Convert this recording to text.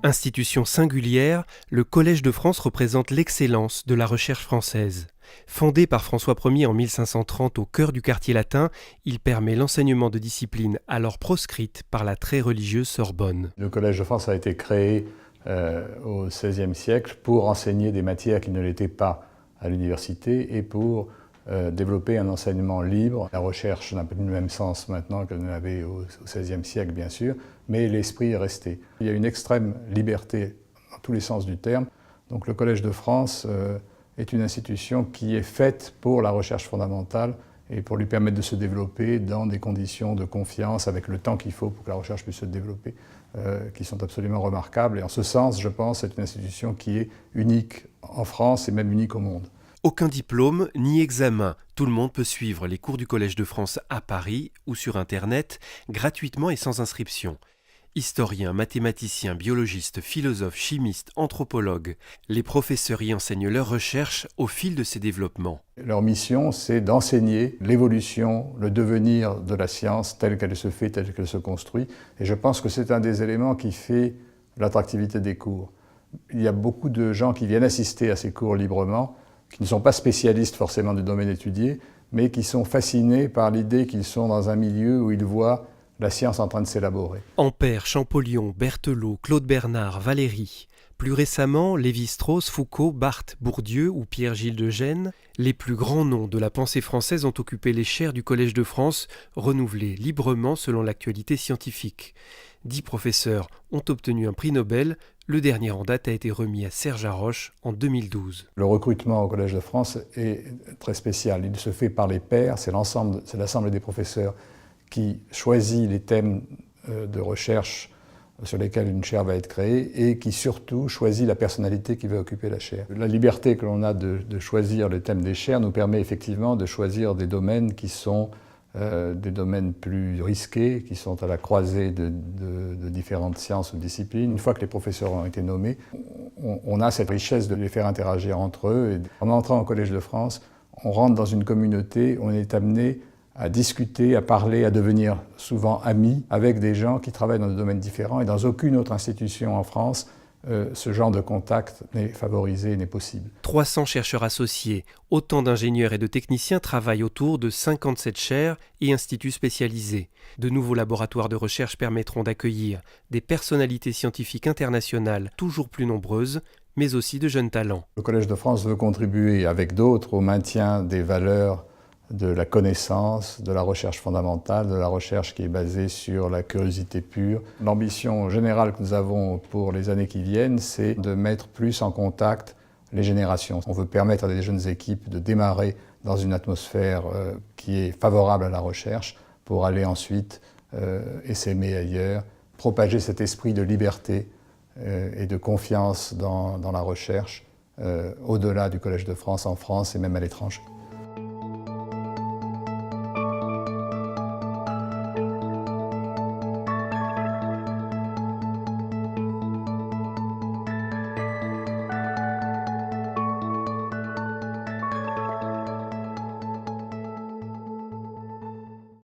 Institution singulière, le Collège de France représente l'excellence de la recherche française. Fondé par François Ier en 1530 au cœur du quartier latin, il permet l'enseignement de disciplines alors proscrites par la très religieuse Sorbonne. Le Collège de France a été créé au XVIe siècle pour enseigner des matières qui ne l'étaient pas à l'université et pour développer un enseignement libre. La recherche n'a plus le même sens maintenant qu'elle n'avait au XVIe siècle, bien sûr, mais l'esprit est resté. Il y a une extrême liberté dans tous les sens du terme. Donc le Collège de France est une institution qui est faite pour la recherche fondamentale et pour lui permettre de se développer dans des conditions de confiance, avec le temps qu'il faut pour que la recherche puisse se développer, qui sont absolument remarquables. Et en ce sens, je pense, c'est une institution qui est unique en France et même unique au monde. Aucun diplôme ni examen, tout le monde peut suivre les cours du Collège de France à Paris ou sur Internet, gratuitement et sans inscription. Historiens, mathématiciens, biologistes, philosophes, chimistes, anthropologues, les professeurs y enseignent leurs recherches au fil de ces développements. Leur mission, c'est d'enseigner l'évolution, le devenir de la science telle qu'elle se fait, telle qu'elle se construit. Et je pense que c'est un des éléments qui fait l'attractivité des cours. Il y a beaucoup de gens qui viennent assister à ces cours librement, qui ne sont pas spécialistes forcément du domaine étudié, mais qui sont fascinés par l'idée qu'ils sont dans un milieu où ils voient la science en train de s'élaborer. Ampère, Champollion, Berthelot, Claude Bernard, Valéry. Plus récemment, Lévi-Strauss, Foucault, Barthes, Bourdieu ou Pierre-Gilles de Gennes, les plus grands noms de la pensée française ont occupé les chaires du Collège de France, renouvelées librement selon l'actualité scientifique. 10 professeurs ont obtenu un prix Nobel. Le dernier en date a été remis à Serge Haroche en 2012. Le recrutement au Collège de France est très spécial. Il se fait par les pairs, c'est l'assemblée des professeurs qui choisit les thèmes de recherche sur lesquels une chaire va être créée et qui surtout choisit la personnalité qui va occuper la chaire. La liberté que l'on a de choisir le thème des chaires nous permet effectivement de choisir des domaines qui sont des domaines plus risqués, qui sont à la croisée de différentes sciences ou disciplines. Une fois que les professeurs ont été nommés, on a cette richesse de les faire interagir entre eux. Et en entrant au Collège de France, on rentre dans une communauté, on est amené à discuter, à parler, à devenir souvent amis avec des gens qui travaillent dans des domaines différents. Et dans aucune autre institution en France, ce genre de contact n'est favorisé, n'est possible. 300 chercheurs associés, autant d'ingénieurs et de techniciens travaillent autour de 57 chaires et instituts spécialisés. De nouveaux laboratoires de recherche permettront d'accueillir des personnalités scientifiques internationales toujours plus nombreuses, mais aussi de jeunes talents. Le Collège de France veut contribuer avec d'autres au maintien des valeurs de la connaissance, de la recherche fondamentale, de la recherche qui est basée sur la curiosité pure. L'ambition générale que nous avons pour les années qui viennent, c'est de mettre plus en contact les générations. On veut permettre à des jeunes équipes de démarrer dans une atmosphère qui est favorable à la recherche pour aller ensuite essaimer ailleurs, propager cet esprit de liberté et de confiance dans la recherche au-delà du Collège de France, en France et même à l'étranger.